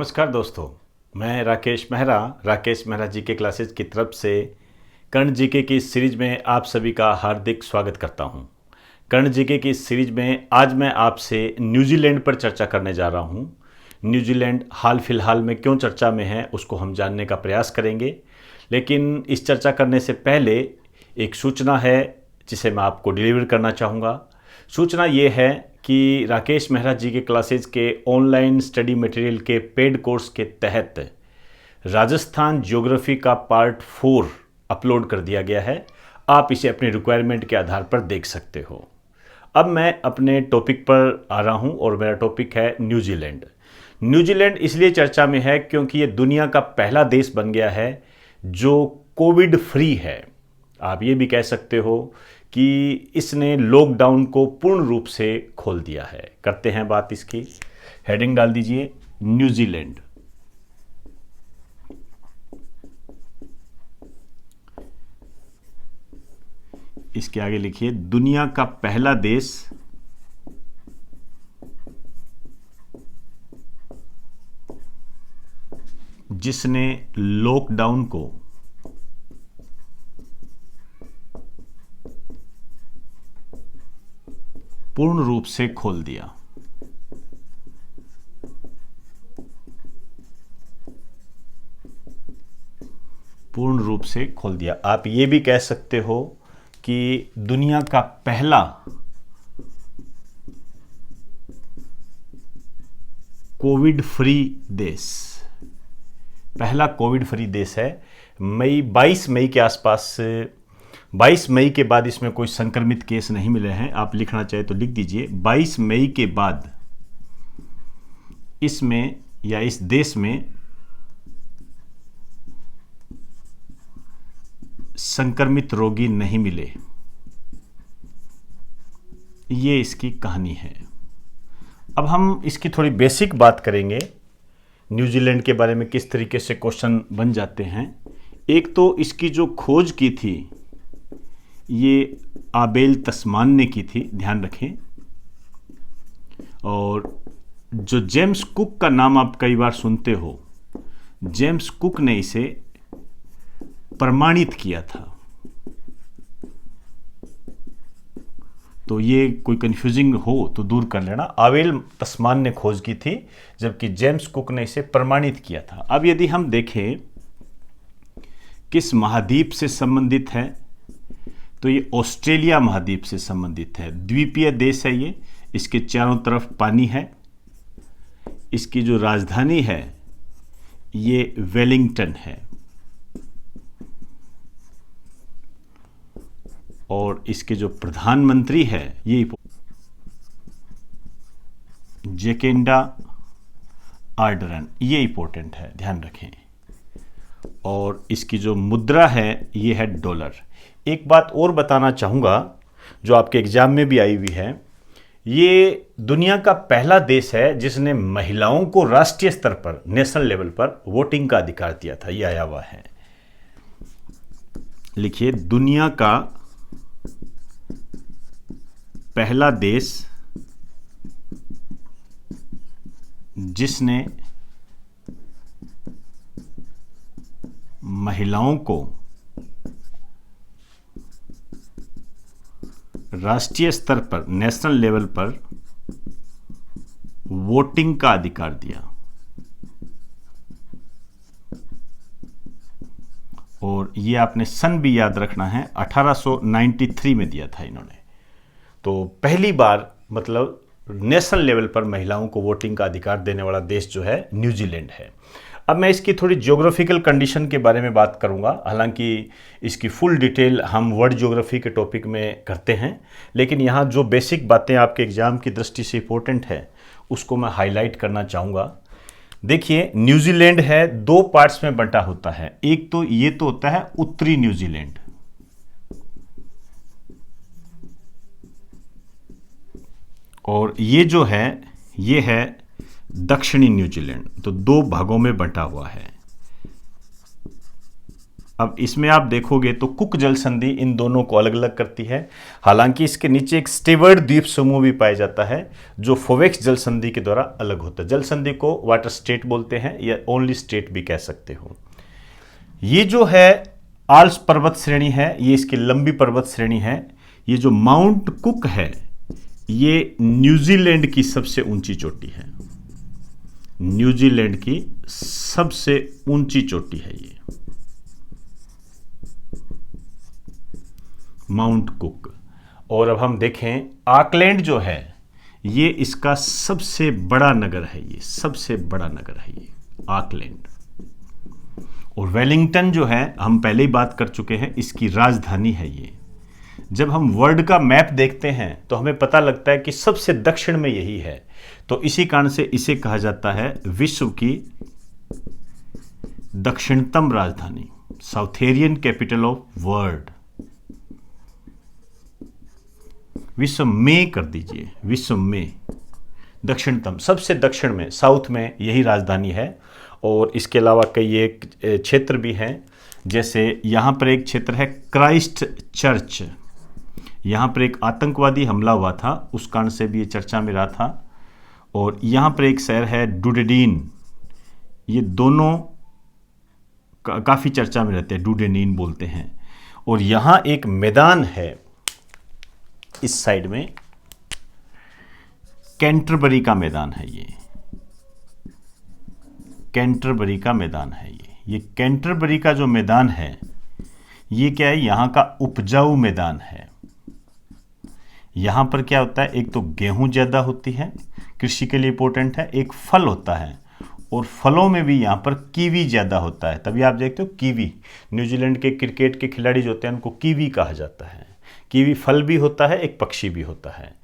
नमस्कार दोस्तों, मैं राकेश मेहरा जी के क्लासेस की तरफ से कर्ण जीके की इस सीरीज में आप सभी का हार्दिक स्वागत करता हूं। कर्ण जीके की इस सीरीज में आज मैं आपसे न्यूजीलैंड पर चर्चा करने जा रहा हूं। न्यूजीलैंड हाल फिलहाल में क्यों चर्चा में है उसको हम जानने का प्रयास करेंगे, लेकिन इस चर्चा करने से पहले एक सूचना है जिसे मैं आपको डिलीवर करना चाहूँगा। सूचना ये है कि राकेश मेहरा जी के क्लासेज के ऑनलाइन स्टडी मटेरियल के पेड कोर्स के तहत राजस्थान ज्योग्राफी का पार्ट 4 अपलोड कर दिया गया है। आप इसे अपनी रिक्वायरमेंट के आधार पर देख सकते हो। अब मैं अपने टॉपिक पर आ रहा हूं और मेरा टॉपिक है न्यूजीलैंड। न्यूजीलैंड इसलिए चर्चा में है क्योंकि ये दुनिया का पहला देश बन गया है जो कोविड फ्री है। आप ये भी कह सकते हो कि इसने लॉकडाउन को पूर्ण रूप से खोल दिया है। करते हैं बात इसकी। हेडिंग डाल दीजिए न्यूजीलैंड। इसके आगे लिखिए दुनिया का पहला देश जिसने लॉकडाउन को पूर्ण रूप से खोल दिया। पूर्ण रूप से खोल दिया। आप ये भी कह सकते हो कि दुनिया का पहला कोविड फ्री देश, पहला कोविड फ्री देश है। 22 मई के आसपास, 22 मई के बाद इसमें कोई संक्रमित केस नहीं मिले हैं। आप लिखना चाहे तो लिख दीजिए 22 मई के बाद इसमें या इस देश में संक्रमित रोगी नहीं मिले। ये इसकी कहानी है। अब हम इसकी थोड़ी बेसिक बात करेंगे। न्यूजीलैंड के बारे में किस तरीके से क्वेश्चन बन जाते हैं। एक तो इसकी जो खोज की थी ये आबेल तस्मान ने की थी, ध्यान रखें। और जो जेम्स कुक का नाम आप कई बार सुनते हो, जेम्स कुक ने इसे प्रमाणित किया था। तो ये कोई कंफ्यूजिंग हो तो दूर कर लेना। आबेल तस्मान ने खोज की थी जबकि जेम्स कुक ने इसे प्रमाणित किया था। अब यदि हम देखें किस महाद्वीप से संबंधित है तो ये ऑस्ट्रेलिया महाद्वीप से संबंधित है। द्वीपीय देश है ये। इसके चारों तरफ पानी है। इसकी जो राजधानी है ये वेलिंगटन है और इसके जो प्रधानमंत्री है ये जेकिंडा आर्डरन। ये इंपॉर्टेंट है, ध्यान रखें। और इसकी जो मुद्रा है ये है डॉलर। एक बात और बताना चाहूँगा जो आपके एग्जाम में भी आई हुई है। ये दुनिया का पहला देश है जिसने महिलाओं को राष्ट्रीय स्तर पर, नेशनल लेवल पर वोटिंग का अधिकार दिया था। ये आया हुआ है, लिखिए दुनिया का पहला देश जिसने महिलाओं को राष्ट्रीय स्तर पर, नेशनल लेवल पर वोटिंग का अधिकार दिया। और ये आपने सन भी याद रखना है, 1893 में दिया था इन्होंने। तो पहली बार मतलब नेशनल लेवल पर महिलाओं को वोटिंग का अधिकार देने वाला देश जो है न्यूजीलैंड है। अब मैं इसकी थोड़ी ज्योग्राफिकल कंडीशन के बारे में बात करूंगा। हालांकि इसकी फुल डिटेल हम वर्ल्ड ज्योग्राफी के टॉपिक में करते हैं, लेकिन यहाँ जो बेसिक बातें आपके एग्जाम की दृष्टि से इंपॉर्टेंट है उसको मैं हाईलाइट करना चाहूँगा। देखिए न्यूजीलैंड है, दो पार्ट्स में बंटा होता है। एक तो ये तो होता है उत्तरी न्यूजीलैंड, और ये जो है ये है दक्षिणी न्यूजीलैंड। तो दो भागों में बंटा हुआ है। अब इसमें आप देखोगे तो कुक जल संधि इन दोनों को अलग अलग करती है। हालांकि इसके नीचे एक स्टीवर्ड द्वीप समूह भी पाया जाता है जो फोवेक्स जल संधि के द्वारा अलग होता है। जल संधि को वाटर स्टेट बोलते हैं या ओनली स्टेट भी कह सकते हो। ये जो है आल्प्स पर्वत श्रेणी है, ये इसकी लंबी पर्वत श्रेणी है। ये जो माउंट कुक है ये न्यूजीलैंड की सबसे ऊंची चोटी है। न्यूजीलैंड की सबसे ऊंची चोटी है ये माउंट कुक। और अब हम देखें ऑकलैंड जो है ये इसका सबसे बड़ा नगर है, ये सबसे बड़ा नगर है ये ऑकलैंड। और वेलिंगटन जो है हम पहले ही बात कर चुके हैं, इसकी राजधानी है ये। जब हम वर्ल्ड का मैप देखते हैं तो हमें पता लगता है कि सबसे दक्षिण में यही है, तो इसी कारण से इसे कहा जाता है विश्व की दक्षिणतम राजधानी, साउथेरियन कैपिटल ऑफ वर्ल्ड। विश्व में कर दीजिए, विश्व में दक्षिणतम, सबसे दक्षिण में, साउथ में यही राजधानी है। और इसके अलावा कई एक क्षेत्र भी हैं, जैसे यहाँ पर एक क्षेत्र है क्राइस्ट चर्च। यहाँ पर एक आतंकवादी हमला हुआ था, उस कारण से भी ये चर्चा में रहा था। और यहाँ पर एक शहर है डुडेनीन, ये दोनों काफ़ी चर्चा में रहते हैं, डुडेनीन बोलते हैं। और यहाँ एक मैदान है इस साइड में, कैंटरबरी का मैदान है ये, कैंटरबरी का मैदान है ये कैंटरबरी का जो मैदान है ये क्या है, यहाँ का उपजाऊ मैदान है। यहाँ पर क्या होता है, एक तो गेहूं ज़्यादा होती है, कृषि के लिए इंपॉर्टेंट है, एक फल होता है और फलों में भी यहाँ पर कीवी ज़्यादा होता है। तभी आप देखते हो कीवी, न्यूजीलैंड के क्रिकेट के खिलाड़ी जो होते हैं उनको कीवी कहा जाता है। कीवी फल भी होता है, एक पक्षी भी होता है।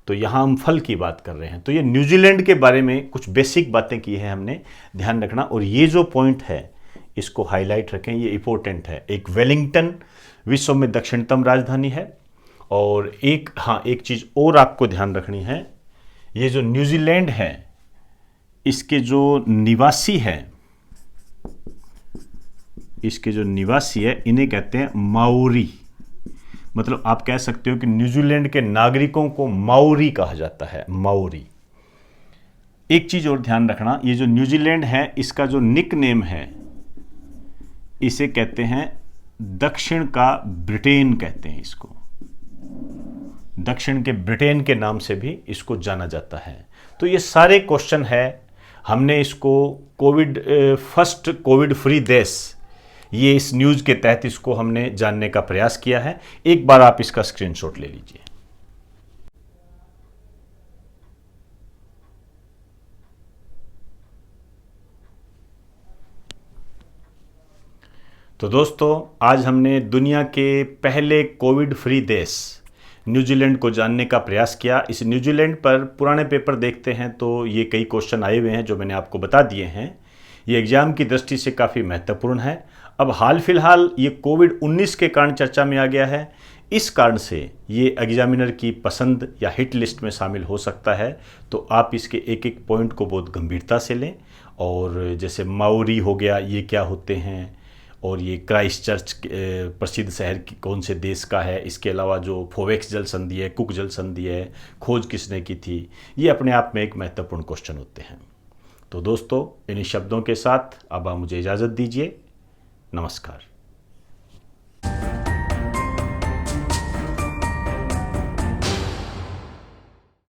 तो यहाँ हम फल की बात कर रहे हैं। तो ये न्यूजीलैंड के बारे में कुछ बेसिक बातें की है हमने, ध्यान रखना। और ये जो पॉइंट है इसको हाईलाइट रखें, ये इंपॉर्टेंट है। एक वेलिंगटन विश्व में दक्षिणतम राजधानी है। और एक एक चीज़ और आपको ध्यान रखनी है, ये जो न्यूजीलैंड है इसके जो निवासी है, इसके जो निवासी है इन्हें कहते हैं माओरी। मतलब आप कह सकते हो कि न्यूजीलैंड के नागरिकों को माओरी कहा जाता है, माओरी। एक चीज और ध्यान रखना, ये जो न्यूजीलैंड है इसका जो निक नेम है इसे कहते हैं दक्षिण का ब्रिटेन, कहते हैं इसको, दक्षिण के ब्रिटेन के नाम से भी इसको जाना जाता है। तो ये सारे क्वेश्चन है, हमने इसको फर्स्ट कोविड फ्री देश, ये इस न्यूज़ के तहत इसको हमने जानने का प्रयास किया है। एक बार आप इसका स्क्रीनशॉट ले लीजिए। तो दोस्तों आज हमने दुनिया के पहले कोविड फ्री देश न्यूजीलैंड को जानने का प्रयास किया। इस न्यूजीलैंड पर पुराने पेपर देखते हैं तो ये कई क्वेश्चन आए हुए हैं जो मैंने आपको बता दिए हैं। ये एग्जाम की दृष्टि से काफ़ी महत्वपूर्ण है। अब हाल फिलहाल ये कोविड-19 के कारण चर्चा में आ गया है, इस कारण से ये एग्जामिनर की पसंद या हिट लिस्ट में शामिल हो सकता है। तो आप इसके एक एक पॉइंट को बहुत गंभीरता से लें। और जैसे माओरी हो गया, ये क्या होते हैं, और ये क्राइस्ट चर्च प्रसिद्ध शहर की कौन से देश का है, इसके अलावा जो फोवेक्स जल संधि है, कुक जल संधि है, खोज किसने की थी, ये अपने आप में एक महत्वपूर्ण क्वेश्चन होते हैं। तो दोस्तों इन्हीं शब्दों के साथ अब आप मुझे इजाज़त दीजिए। नमस्कार।